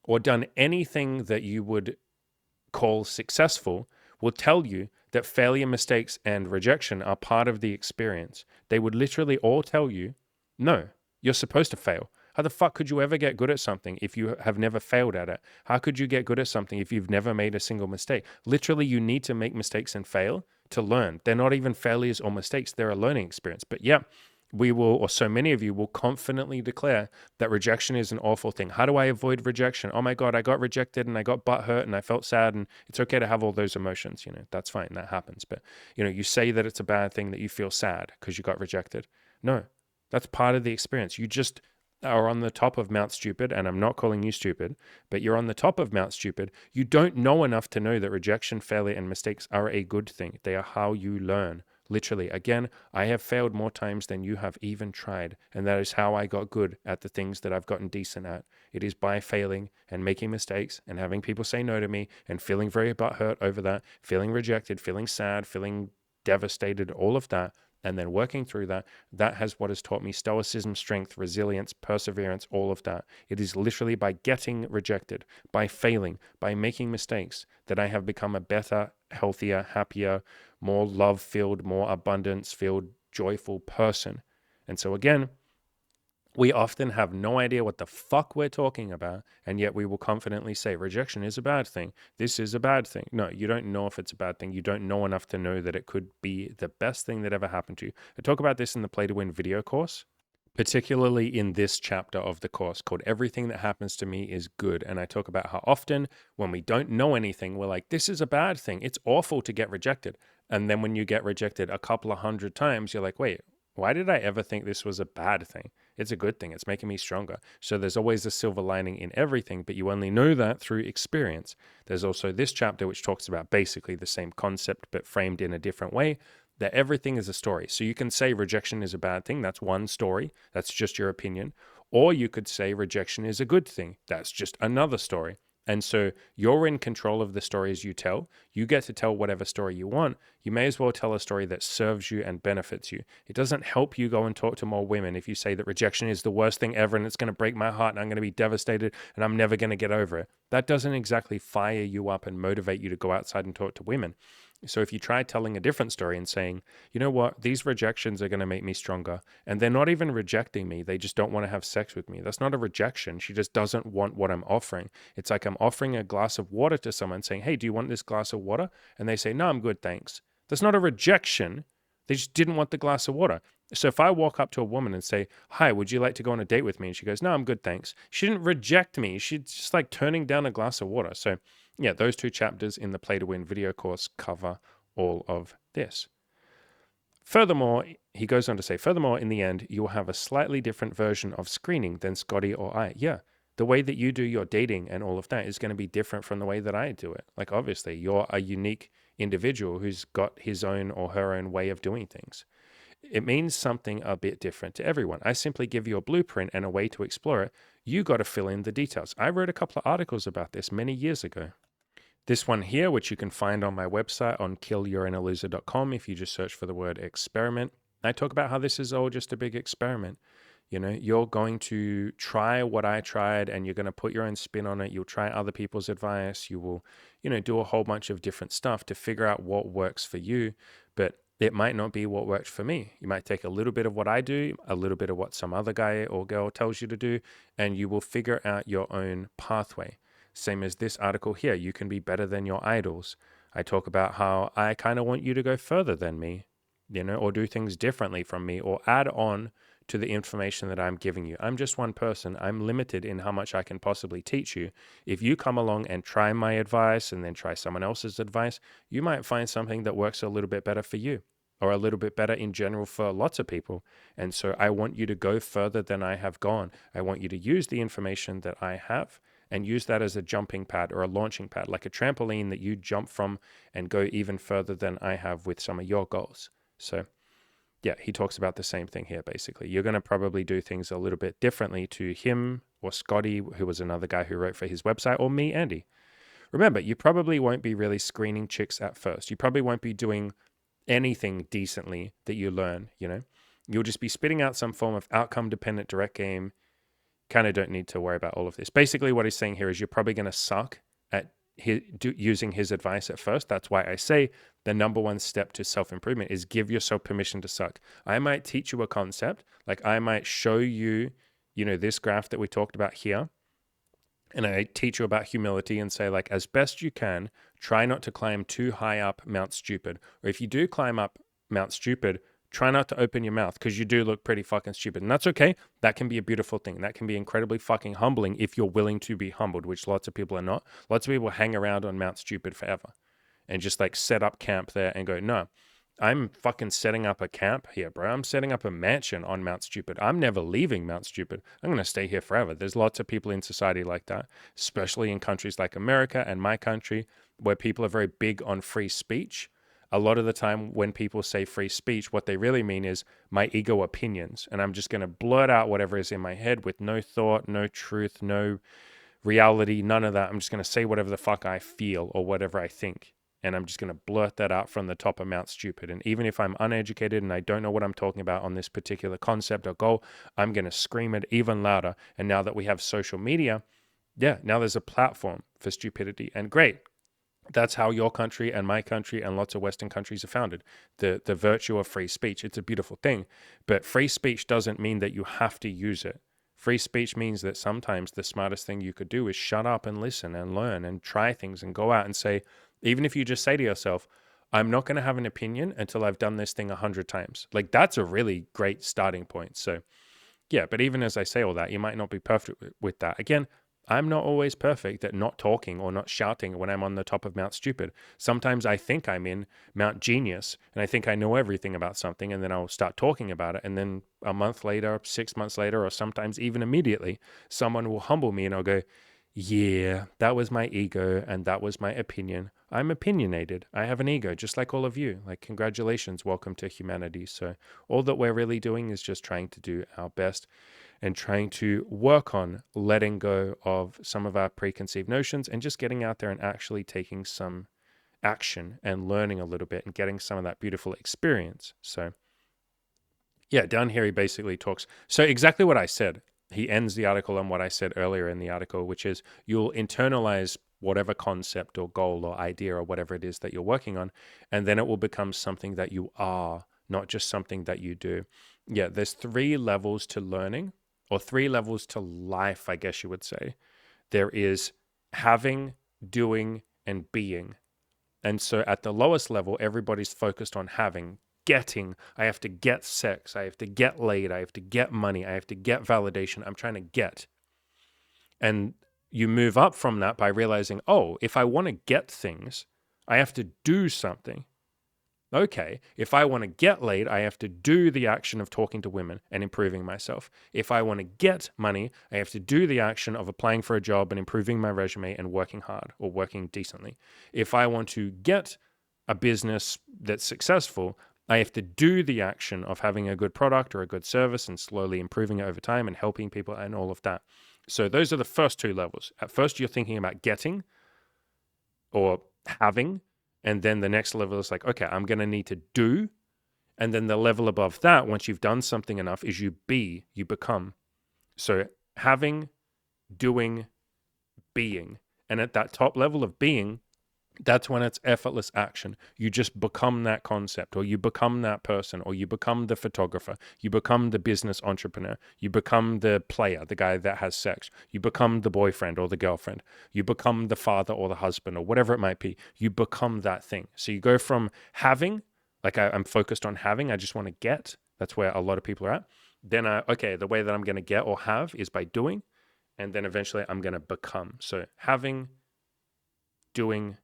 or done anything that you would call successful will tell you that failure, mistakes, and rejection are part of the experience. They would literally all tell you, no, you're supposed to fail. How the fuck could you ever get good at something if you have never failed at it? How could you get good at something if you've never made a single mistake? Literally, you need to make mistakes and fail to learn. They're not even failures or mistakes. They're a learning experience. But yeah, we will, or so many of you will confidently declare that rejection is an awful thing. How do I avoid rejection? Oh my God, I got rejected and I got butthurt and I felt sad, and it's okay to have all those emotions. That's fine. That happens. But, you say that it's a bad thing that you feel sad because you got rejected. No, that's part of the experience. You just are on the top of Mount Stupid, and I'm not calling you stupid, but you're on the top of Mount Stupid. You don't know enough to know that rejection, failure, and mistakes are a good thing. They are how you learn. Literally, again, I have failed more times than you have even tried, and that is how I got good at the things that I've gotten decent at. It is by failing and making mistakes and having people say no to me and feeling very butthurt over that, feeling rejected, feeling sad, feeling devastated, all of that, and then working through that. That has what has taught me stoicism, strength, resilience, perseverance, all of that. It is literally by getting rejected, by failing, by making mistakes, that I have become a better, healthier, happier, more love-filled, more abundance-filled, joyful person. And so again, we often have no idea what the fuck we're talking about, and yet we will confidently say rejection is a bad thing. This is a bad thing. No, you don't know if it's a bad thing. You don't know enough to know that it could be the best thing that ever happened to you. I talk about this in the Play to Win video course, particularly in this chapter of the course called Everything That Happens to Me is Good. And I talk about how often when we don't know anything, we're like, this is a bad thing. It's awful to get rejected. And then when you get rejected a couple of hundred times, you're like, wait, why did I ever think this was a bad thing? It's a good thing. It's making me stronger. So there's always a silver lining in everything, but you only know that through experience. There's also this chapter which talks about basically the same concept, but framed in a different way, that everything is a story. So you can say rejection is a bad thing. That's one story. That's just your opinion. Or you could say rejection is a good thing. That's just another story. And so you're in control of the stories you tell. You get to tell whatever story you want. You may as well tell a story that serves you and benefits you. It doesn't help you go and talk to more women if you say that rejection is the worst thing ever and it's going to break my heart and I'm going to be devastated and I'm never going to get over it. That doesn't exactly fire you up and motivate you to go outside and talk to women. So if you try telling a different story and saying, you know what, these rejections are going to make me stronger, and they're not even rejecting me, they just don't want to have sex with me. That's not a rejection. She just doesn't want what I'm offering. It's like I'm offering a glass of water to someone saying, hey, do you want this glass of water? And they say, no, I'm good, thanks. That's not a rejection. They just didn't want the glass of water. So if I walk up to a woman and say, hi, would you like to go on a date with me? And she goes, no, I'm good, thanks. She didn't reject me. She's just like turning down a glass of water. So yeah, those 2 chapters in the Play to Win video course cover all of this. Furthermore, he goes on to say, furthermore, in the end, you will have a slightly different version of screening than Scotty or I. Yeah, the way that you do your dating and all of that is going to be different from the way that I do it. Like, obviously, you're a unique individual who's got his own or her own way of doing things. It means something a bit different to everyone. I simply give you a blueprint and a way to explore it. You got to fill in the details. I wrote a couple of articles about this many years ago. This one here, which you can find on my website on killyourinaloser.com if you just search for the word experiment. I talk about how this is all just a big experiment. You know, you're going to try what I tried and you're going to put your own spin on it. You'll try other people's advice. You will, do a whole bunch of different stuff to figure out what works for you. But it might not be what works for me. You might take a little bit of what I do, a little bit of what some other guy or girl tells you to do, and you will figure out your own pathway. Same as this article here, you can be better than your idols. I talk about how I kind of want you to go further than me, or do things differently from me, or add on to the information that I'm giving you. I'm just one person. I'm limited in how much I can possibly teach you. If you come along and try my advice and then try someone else's advice, you might find something that works a little bit better for you, or a little bit better in general for lots of people. And so I want you to go further than I have gone. I want you to use the information that I have and use that as a jumping pad or a launching pad, like a trampoline that you jump from and go even further than I have with some of your goals. So yeah, he talks about the same thing here, basically. You're going to probably do things a little bit differently to him or Scotty, who was another guy who wrote for his website, or me, Andy. Remember, you probably won't be really screening chicks at first. You probably won't be doing anything decently that you learn, You'll just be spitting out some form of outcome-dependent direct game. Kind of don't need to worry about all of this. Basically, what he's saying here is you're probably going to suck at using his advice at first. That's why I say the number one step to self-improvement is give yourself permission to suck. I might teach you a concept, like I might show you, this graph that we talked about here, and I teach you about humility and say, like, as best you can, try not to climb too high up Mount Stupid. Or if you do climb up Mount Stupid, try not to open your mouth because you do look pretty fucking stupid. And that's okay. That can be a beautiful thing. That can be incredibly fucking humbling if you're willing to be humbled, which lots of people are not. Lots of people hang around on Mount Stupid forever and just like set up camp there and go, no, I'm fucking setting up a camp here, bro. I'm setting up a mansion on Mount Stupid. I'm never leaving Mount Stupid. I'm going to stay here forever. There's lots of people in society like that, especially in countries like America and my country, where people are very big on free speech. A lot of the time when people say free speech, what they really mean is my ego opinions. And I'm just going to blurt out whatever is in my head with no thought, no truth, no reality, none of that. I'm just going to say whatever the fuck I feel or whatever I think. And I'm just going to blurt that out from the top of Mount Stupid. And even if I'm uneducated and I don't know what I'm talking about on this particular concept or goal, I'm going to scream it even louder. And now that we have social media, now there's a platform for stupidity. And great. That's how your country and my country and lots of Western countries are founded. The virtue of free speech. It's a beautiful thing. But free speech doesn't mean that you have to use it. Free speech means that sometimes the smartest thing you could do is shut up and listen and learn and try things and go out and say, even if you just say to yourself, I'm not going to have an opinion until I've done this thing 100 times. Like, that's a really great starting point. So yeah, but even as I say all that, you might not be perfect with that. Again, I'm not always perfect at not talking or not shouting when I'm on the top of Mount Stupid. Sometimes I think I'm in Mount Genius and I think I know everything about something, and then I'll start talking about it. And then a month later, 6 months later, or sometimes even immediately, someone will humble me and I'll go, yeah, that was my ego and that was my opinion. I'm opinionated. I have an ego just like all of you. Like, congratulations, welcome to humanity. So all that we're really doing is just trying to do our best and trying to work on letting go of some of our preconceived notions and just getting out there and actually taking some action and learning a little bit and getting some of that beautiful experience. So yeah, down here he basically talks. So exactly what I said. He ends the article on what I said earlier in the article, which is you'll internalize whatever concept or goal or idea or whatever it is that you're working on. And then it will become something that you are, not just something that you do. Yeah, there's 3 levels to learning, or 3 levels to life, I guess you would say. There is having, doing, and being. And so at the lowest level, everybody's focused on having, getting. I have to get sex. I have to get laid. I have to get money. I have to get validation. I'm trying to get. And you move up from that by realizing, oh, if I want to get things, I have to do something. Okay, if I want to get laid, I have to do the action of talking to women and improving myself. If I want to get money, I have to do the action of applying for a job and improving my resume and working hard or working decently. If I want to get a business that's successful, I have to do the action of having a good product or a good service and slowly improving it over time and helping people and all of that. So those are the first 2 levels. At first, you're thinking about getting or having. And then the next level is like, okay, I'm going to need to do. And then the level above that, once you've done something enough, is you be, you become. So having, doing, being. And at that top level of being, that's when it's effortless action. You just become that concept, or you become that person, or you become the photographer, you become the business entrepreneur, you become the player, the guy that has sex, you become the boyfriend or the girlfriend, you become the father or the husband or whatever it might be. You become that thing. So you go from having, like I'm focused on having, I just want to get. That's where a lot of people are at. Then, okay, the way that I'm going to get or have is by doing. And then eventually I'm going to become. So having, doing,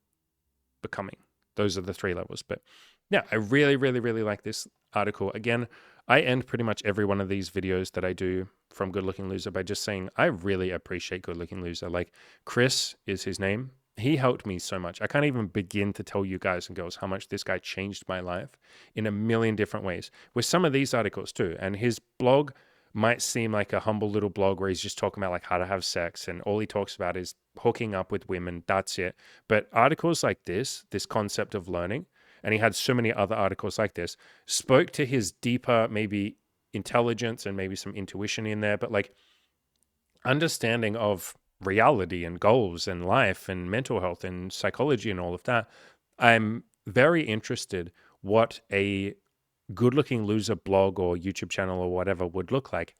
becoming. Those are the 3 levels. But yeah, I really, really, really like this article. Again, I end pretty much every one of these videos that I do from Good Looking Loser by just saying, I really appreciate Good Looking Loser. Like, Chris is his name. He helped me so much. I can't even begin to tell you guys and girls how much this guy changed my life in a million different ways with some of these articles too. And his blog might seem like a humble little blog where he's just talking about like how to have sex and all he talks about is hooking up with women. That's it. But articles like this concept of learning, and he had so many other articles like this, spoke to his deeper, maybe intelligence and maybe some intuition in there, but like understanding of reality and goals and life and mental health and psychology and all of that. I'm very interested what a Good Looking Loser blog or YouTube channel or whatever would look like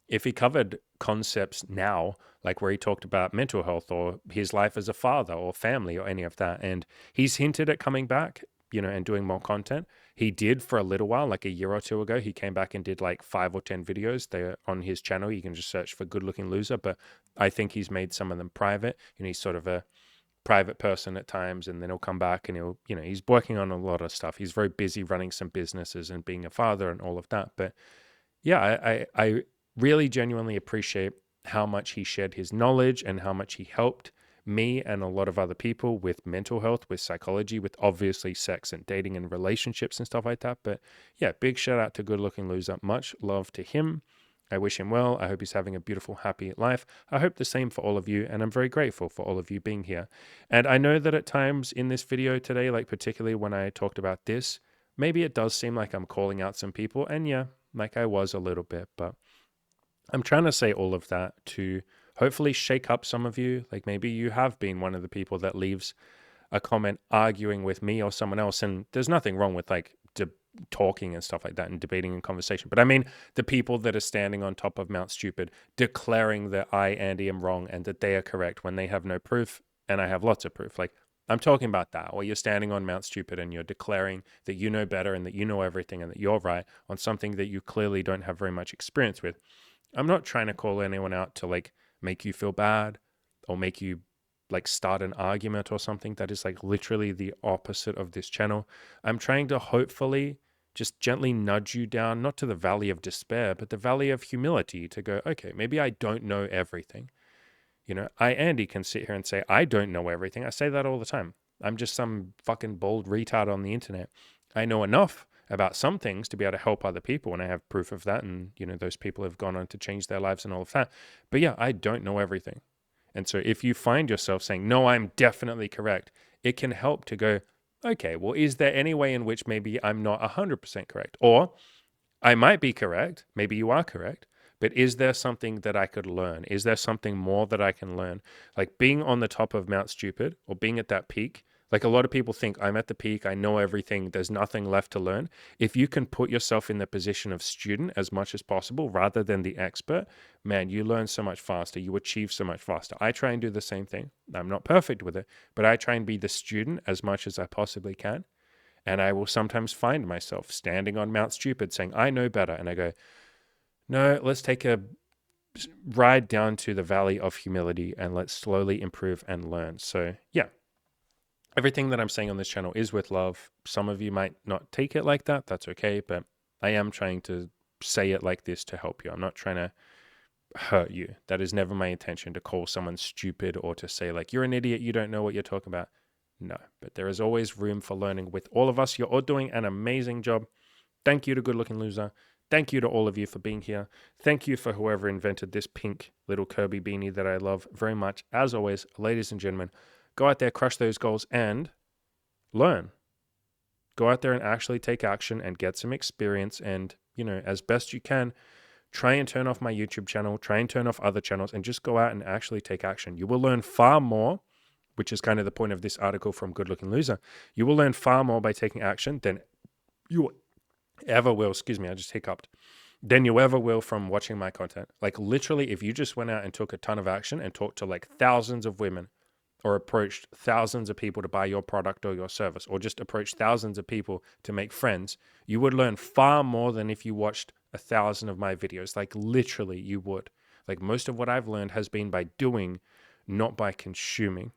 if he covered concepts now, like where he talked about mental health or his life as a father or family or any of that. And he's hinted at coming back, and doing more content. He did for a little while, like a year or 2 ago. He came back and did like 5 or 10 videos. They're on his channel. You can just search for Good Looking Loser, but I think he's made some of them private. He's sort of a private person at times, and then he'll come back and he's working on a lot of stuff. He's very busy running some businesses and being a father and all of that. But yeah, I really genuinely appreciate how much he shared his knowledge and how much he helped me and a lot of other people with mental health, with psychology, with obviously sex and dating and relationships and stuff like that. But yeah, big shout out to Good Looking Loser. Much love to him. I wish him well. I hope he's having a beautiful, happy life. I hope the same for all of you, and I'm very grateful for all of you being here. And I know that at times in this video today, like particularly when I talked about this, maybe it does seem like I'm calling out some people, and yeah, like I was a little bit, but I'm trying to say all of that to hopefully shake up some of you. Like maybe you have been one of the people that leaves a comment arguing with me or someone else, and there's nothing wrong with like talking and stuff like that and debating and conversation. But I mean, the people that are standing on top of Mount Stupid declaring that I, Andy, am wrong and that they are correct when they have no proof and I have lots of proof. Like I'm talking about that. Or you're standing on Mount Stupid and you're declaring that you know better and that you know everything and that you're right on something that you clearly don't have very much experience with. I'm not trying to call anyone out to like make you feel bad or make you like start an argument or something. That is like literally the opposite of this channel. I'm trying to hopefully just gently nudge you down, not to the valley of despair, but the valley of humility to go, okay, maybe I don't know everything. I, Andy, can sit here and say, I don't know everything. I say that all the time. I'm just some fucking bald retard on the internet. I know enough about some things to be able to help other people, and I have proof of that. And, those people have gone on to change their lives and all of that. But yeah, I don't know everything. And so if you find yourself saying, no, I'm definitely correct, it can help to go, okay, well, is there any way in which maybe I'm not 100% correct? Or I might be correct, maybe you are correct, But is there something that I could learn? Is there something more that I can learn? Like being on the top of Mount Stupid or being at that peak, like a lot of people think I'm at the peak, I know everything, there's nothing left to learn. If you can put yourself in the position of student as much as possible rather than the expert, man, you learn so much faster, you achieve so much faster. I try and do the same thing. I'm not perfect with it, but I try and be the student as much as I possibly can. And I will sometimes find myself standing on Mount Stupid saying, I know better. And I go, no, let's take a ride down to the valley of humility and let's slowly improve and learn. So, yeah, everything that I'm saying on this channel is with love. Some of you might not take it like that. That's okay. But I am trying to say it like this to help you. I'm not trying to hurt you. That is never my intention, to call someone stupid or to say, like, you're an idiot, you don't know what you're talking about. No, but there is always room for learning with all of us. You're all doing an amazing job. Thank you to Good Looking Loser. Thank you to all of you for being here. Thank you for whoever invented this pink little Kirby beanie that I love very much. As always, ladies and gentlemen, go out there, crush those goals, and learn. Go out there and actually take action and get some experience. And, you know, as best you can, try and turn off my YouTube channel, try and turn off other channels, and just go out and actually take action. You will learn far more, which is kind of the point of this article from Good Looking Loser. You will learn far more by taking action than you ever will. Excuse me, I just hiccuped. Than you ever will from watching my content. Like literally, if you just went out and took a ton of action and talked to like thousands of women, or approached thousands of people to buy your product or your service, or just approached thousands of people to make friends, you would learn far more than if you watched 1,000 of my videos. Like literally you would. Like most of what I've learned has been by doing, not by consuming.